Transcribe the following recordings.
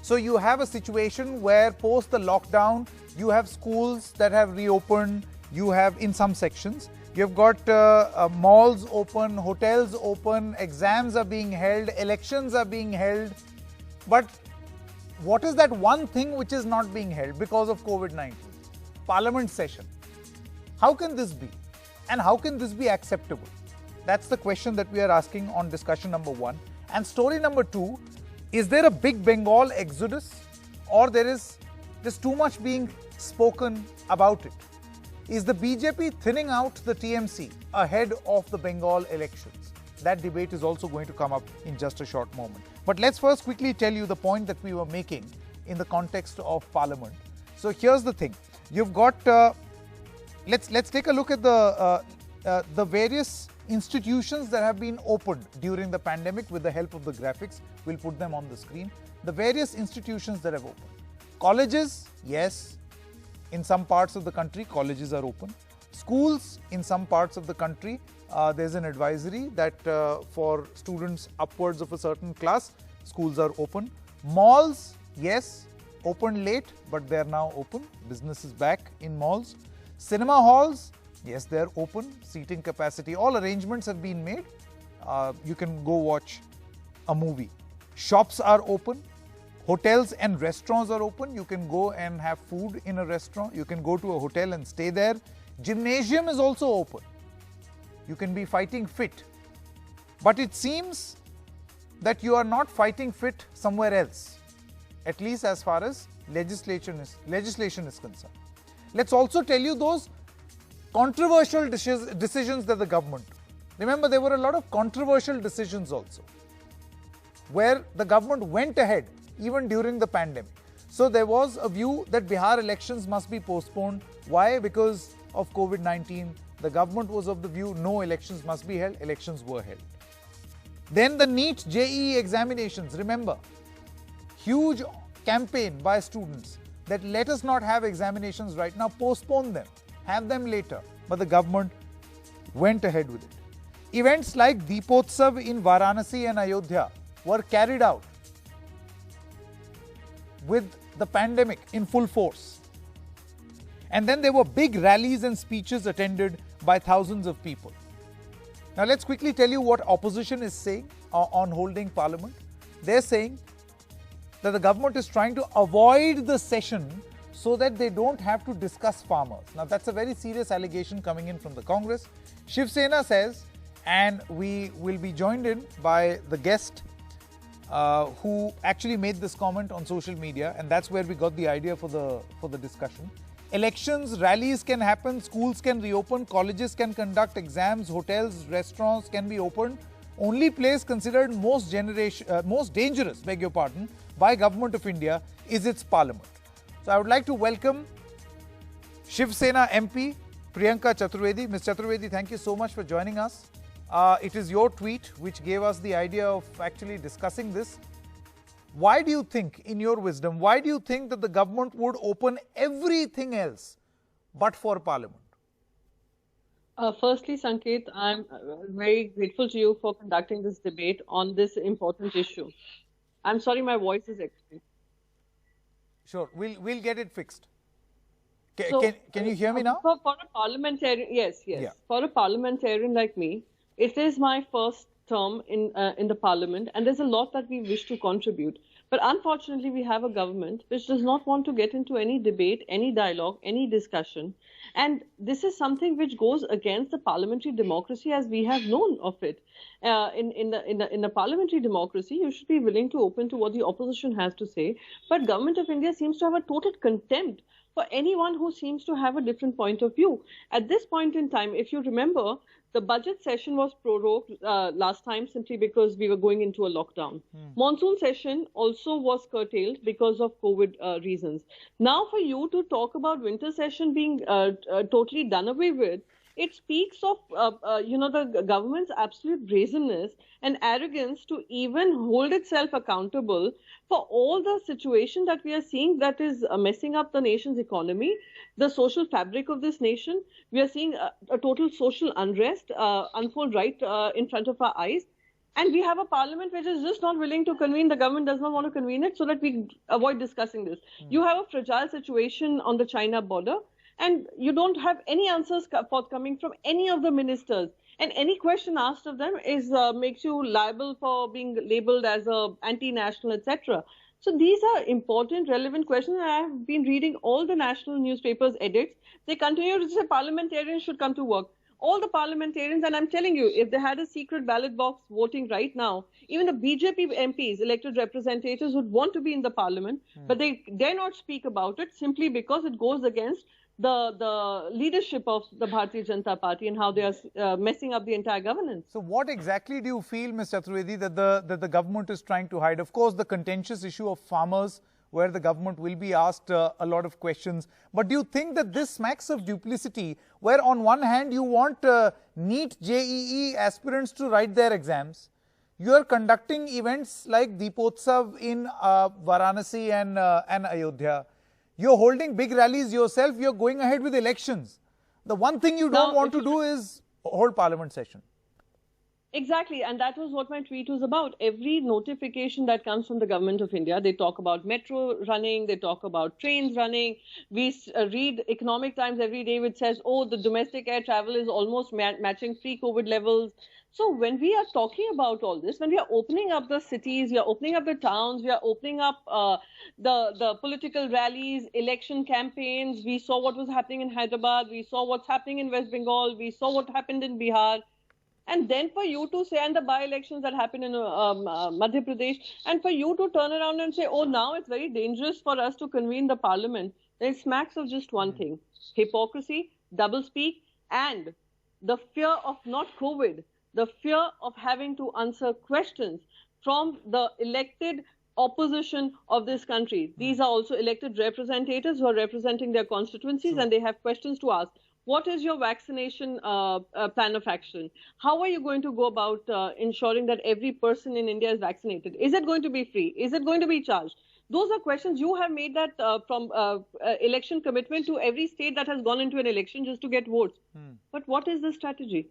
So you have a situation where post the lockdown, you have schools that have reopened, you have in some sections, you've got malls open, hotels open, exams are being held, elections are being held. But what is that one thing which is not being held because of COVID-19? Parliament session. How can this be? And how can this be acceptable? That's the question that we are asking on discussion number 1. And story number 2, is there a big Bengal exodus, or there's too much being spoken about it? Is the BJP thinning out the TMC ahead of the Bengal elections? That debate is also going to come up in just a short moment. But let's first quickly tell you the point that we were making in the context of Parliament. So here's the thing. You've got, let's take a look at the various institutions that have been opened during the pandemic with the help of the graphics. We'll put them on the screen. The various institutions that have opened. Colleges, yes. In some parts of the country, colleges are open. Schools, in some parts of the country, there's an advisory that for students upwards of a certain class, schools are open. Malls, yes, opened late, but they're now open. Business is back in malls. Cinema halls, yes, they're open. Seating capacity, all arrangements have been made. You can go watch a movie. Shops are open. Hotels and restaurants are open. You can go and have food in a restaurant. You can go to a hotel and stay there. Gymnasium is also open. You can be fighting fit. But it seems that you are not fighting fit somewhere else, at least as far as legislation is concerned. Let's also tell you those controversial decisions that the government took. Remember, there were a lot of controversial decisions also, where the government went ahead even during the pandemic. So there was a view that Bihar elections must be postponed. Why? Because of COVID-19. The government was of the view no elections must be held. Elections were held. Then the NEET JEE examinations. Remember, huge campaign by students that let us not have examinations right now, postpone them, have them later. But the government went ahead with it. Events like Deepotsav in Varanasi and Ayodhya were carried out with the pandemic in full force. And then there were big rallies and speeches attended by thousands of people. Now let's quickly tell you what opposition is saying on holding parliament. They're saying that the government is trying to avoid the session so that they don't have to discuss farmers. Now that's a very serious allegation coming in from the Congress. Shiv Sena says, and we will be joined in by the guest who actually made this comment on social media, and that's where we got the idea for the discussion. Elections, rallies can happen, schools can reopen, colleges can conduct exams, hotels, restaurants can be opened. Only place considered most dangerous, beg your pardon, by Government of India is its parliament. So I would like to welcome Shiv Sena MP Priyanka Chaturvedi. Ms. Chaturvedi, thank you so much for joining us. It is your tweet which gave us the idea of actually discussing this. Why do you think, in your wisdom, why do you think that the government would open everything else but for Parliament? Firstly, Sanket, I'm very grateful to you for conducting this debate on this important issue. I'm sorry my voice is extreme. Sure, we'll get it fixed. Can you hear me now? For a parliamentarian, yes. Yeah. For a parliamentarian like me, it is my first term in the parliament, and there's a lot that we wish to contribute. But unfortunately, we have a government which does not want to get into any debate, any dialogue, any discussion. And this is something which goes against the parliamentary democracy as we have known of it. In a parliamentary democracy, you should be willing to open to what the opposition has to say. But Government of India seems to have a total contempt for anyone who seems to have a different point of view. At this point in time, if you remember, the budget session was prorogued last time simply because we were going into a lockdown. Monsoon session also was curtailed because of COVID reasons. Now for you to talk about winter session being totally done away with, it speaks of the government's absolute brazenness and arrogance to even hold itself accountable for all the situation that we are seeing that is messing up the nation's economy, the social fabric of this nation. We are seeing a total social unrest unfold right in front of our eyes. And we have a parliament which is just not willing to convene. The government does not want to convene it so that we avoid discussing this. You have a fragile situation on the China border, and you don't have any answers forthcoming from any of the ministers. And any question asked of them is makes you liable for being labeled as a anti-national, etc. So these are important, relevant questions. I have been reading all the national newspapers' edits. They continue to say parliamentarians should come to work. All the parliamentarians, and I'm telling you, if they had a secret ballot box voting right now, even the BJP MPs, elected representatives, would want to be in the parliament, but they dare not speak about it simply because it goes against the leadership of the Bharatiya Janata Party and how they are messing up the entire governance. So what exactly do you feel, Ms. Chaturvedi, that the government is trying to hide? Of course, the contentious issue of farmers, where the government will be asked a lot of questions. But do you think that this smacks of duplicity, where on one hand you want NEET JEE aspirants to write their exams, you are conducting events like Deepotsav in Varanasi and Ayodhya. You're holding big rallies yourself, you're going ahead with elections. The one thing you don't want to do is hold parliament session. Exactly, and that was what my tweet was about. Every notification that comes from the government of India, they talk about metro running, they talk about trains running. We read Economic Times every day which says, oh, the domestic air travel is almost matching pre-COVID levels. So when we are talking about all this, when we are opening up the cities, we are opening up the towns, we are opening up the political rallies, election campaigns, we saw what was happening in Hyderabad, we saw what's happening in West Bengal, we saw what happened in Bihar. And then for you to say, and the by-elections that happened in Madhya Pradesh, and for you to turn around and say, oh, now it's very dangerous for us to convene the parliament, then it smacks of just one thing: hypocrisy, doublespeak, and the fear of not COVID, the fear of having to answer questions from the elected opposition of this country. These are also elected representatives who are representing their constituencies, and they have questions to ask. What is your vaccination plan of action? How are you going to go about ensuring that every person in India is vaccinated? Is it going to be free? Is it going to be charged? Those are questions. You have made that from election commitment to every state that has gone into an election just to get votes. But what is the strategy?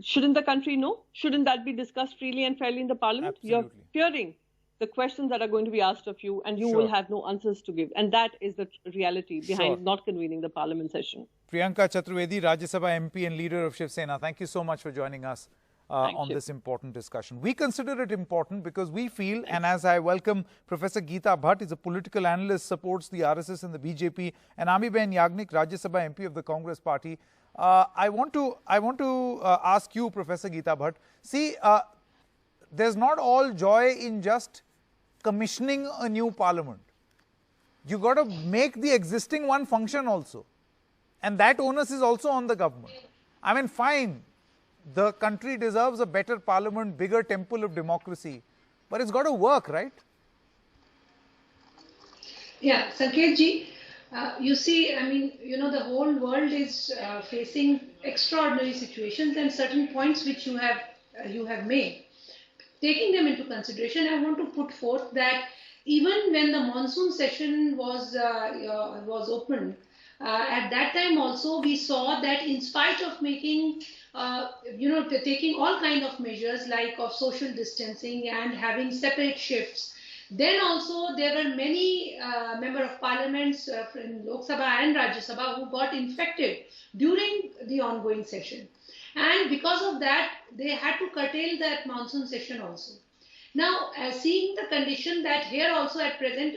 Shouldn't the country know? Shouldn't that be discussed freely and fairly in the parliament? Absolutely. You're fearing the questions that are going to be asked of you, and you will have no answers to give. And that is the reality behind not convening the parliament session. Priyanka Chaturvedi, Rajya Sabha MP and leader of Shiv Sena, thank you so much for joining us on this important discussion. We consider it important because we feel, and as I welcome Professor Geeta Bhatt, is a political analyst, supports the RSS and the BJP, and Amiben Yagnik, Rajya Sabha MP of the Congress Party. I want to ask you, Professor Geeta Bhatt, see, there's not all joy in just commissioning a new parliament. You got to make the existing one function also. And that onus is also on the government. I mean, fine, the country deserves a better parliament, bigger temple of democracy, but it's got to work, right? Yeah, Sanketji, you see, I mean, you know, the whole world is facing extraordinary situations, and certain points which you have made. Taking them into consideration, I want to put forth that even when the monsoon session was opened, at that time also we saw that in spite of making, taking all kind of measures like of social distancing and having separate shifts, then also there were many member of parliaments in Lok Sabha and Rajya Sabha who got infected during the ongoing session. And because of that, they had to curtail that monsoon session also. Now, seeing the condition that here also at present,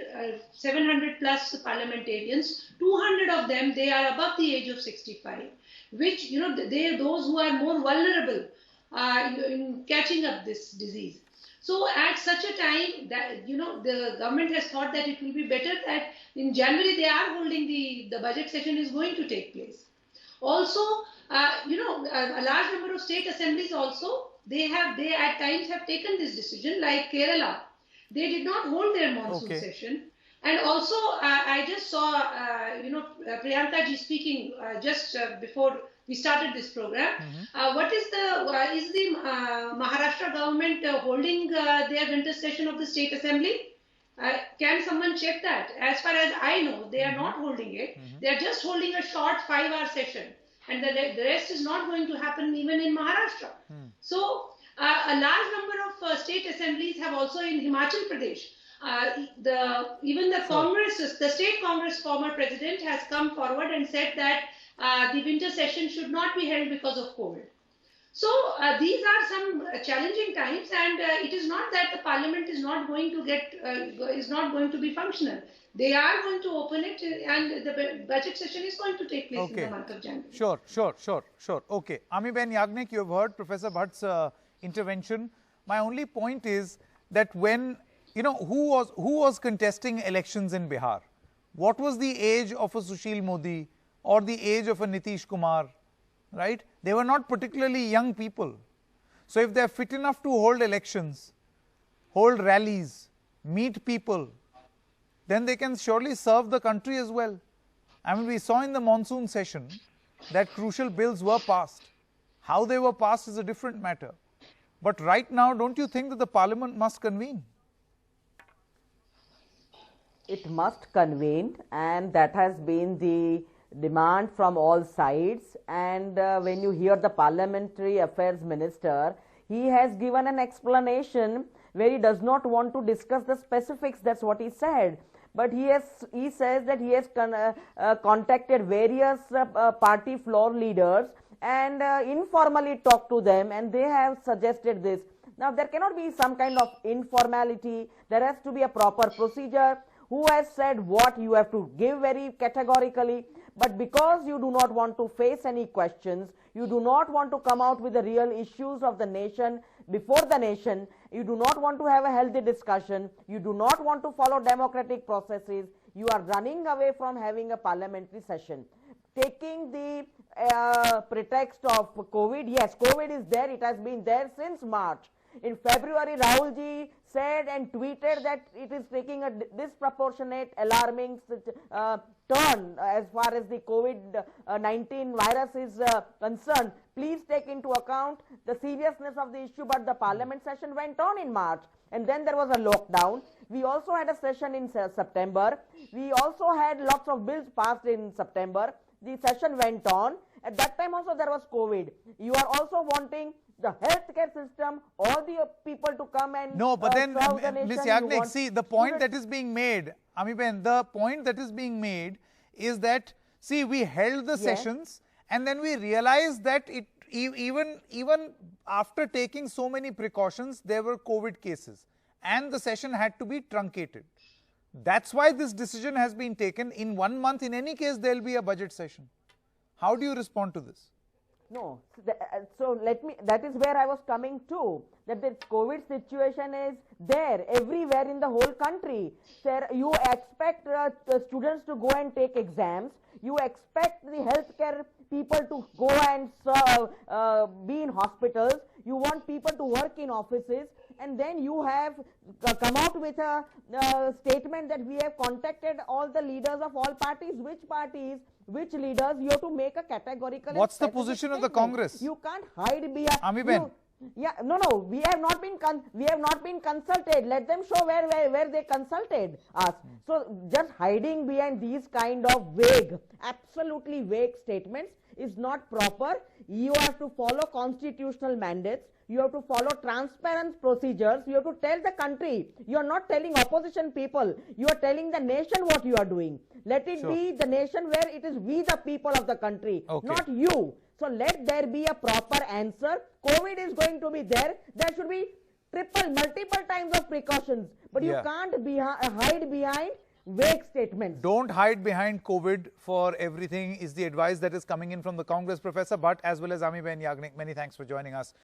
700 plus parliamentarians, 200 of them, they are above the age of 65, which, you know, they are those who are more vulnerable in catching up this disease. So at such a time that, you know, the government has thought that it will be better that in January they are holding the budget session is going to take place. Also, a large number of state assemblies also, they at times have taken this decision, like Kerala. They did not hold their monsoon session. And also, I just saw, Priyanka ji speaking just before we started this program. What is the Maharashtra government holding their winter session of the state assembly? Can someone check that? As far as I know, they are not holding it. They are just holding a short 5-hour session. And the rest is not going to happen even in Maharashtra. So, A large number of state assemblies have also in Himachal Pradesh. Even the Congress, the state Congress former president has come forward and said that the winter session should not be held because of COVID. So these are some challenging times, and it is not that the parliament is not going to is not going to be functional. They are going to open it, and the budget session is going to take place in the month of January. Sure. Okay. Amiben Yagnik, you have heard Professor Bhatt's intervention. My only point is that when, who was contesting elections in Bihar? What was the age of a Sushil Modi or the age of a Nitish Kumar? Right? They were not particularly young people. So if they are fit enough to hold elections, hold rallies, meet people, then they can surely serve the country as well. I mean, we saw in the monsoon session that crucial bills were passed. How they were passed is a different matter. But right now, don't you think that the parliament must convene? It must convene, and that has been the demand from all sides. And when you hear the parliamentary affairs minister, he has given an explanation where he does not want to discuss the specifics. That's what he said. But he says that he has contacted various party floor leaders and informally talked to them, and they have suggested this. Now, there cannot be some kind of informality. There has to be a proper procedure. Who has said what you have to give very categorically. But because you do not want to face any questions, you do not want to come out with the real issues of the nation before the nation, you do not want to have a healthy discussion, you do not want to follow democratic processes, you are running away from having a parliamentary session. Taking the pretext of COVID, yes, COVID is there, it has been there since March. In February, Rahul ji said and tweeted that it is taking a disproportionate, alarming turn as far as the COVID-19 virus is concerned. Please take into account the seriousness of the issue, but the parliament session went on in March, and then there was a lockdown. We also had a session in September. We also had lots of bills passed in September. The session went on. At that time also there was COVID. You are also wanting the healthcare system, all the people to come and no, but then Ms. Yagnik, see, the point that is being made, Amiben, the point that is being made is that, see, we held the sessions and then we realized that even after taking so many precautions, there were COVID cases and the session had to be truncated. That's why this decision has been taken. In 1 month, in any case, there will be a budget session. How do you respond to this? No, so that is where I was coming to, that the COVID situation is there everywhere in the whole country. Sir, you expect students to go and take exams, you expect the healthcare people to go and be in hospitals, you want people to work in offices, and then you have come out with a statement that we have contacted all the leaders of all parties. Which parties? Which leaders? You have to make a categorical. What's the position of the Congress? You can't hide behind. Amiben. No. We have not been consulted. Let them show where they consulted us. So just hiding behind these kind of vague, absolutely vague statements is not proper. You have to follow constitutional mandates. You have to follow transparent procedures. You have to tell the country. You are not telling opposition people. You are telling the nation what you are doing. Let it be the nation where it is we the people of the country, not you. So let there be a proper answer. COVID is going to be there. There should be multiple times of precautions. But you can't hide behind vague statements. Don't hide behind COVID for everything is the advice that is coming in from the Congress. Professor Bhatt as well as Amiben Yagnik, many thanks for joining us.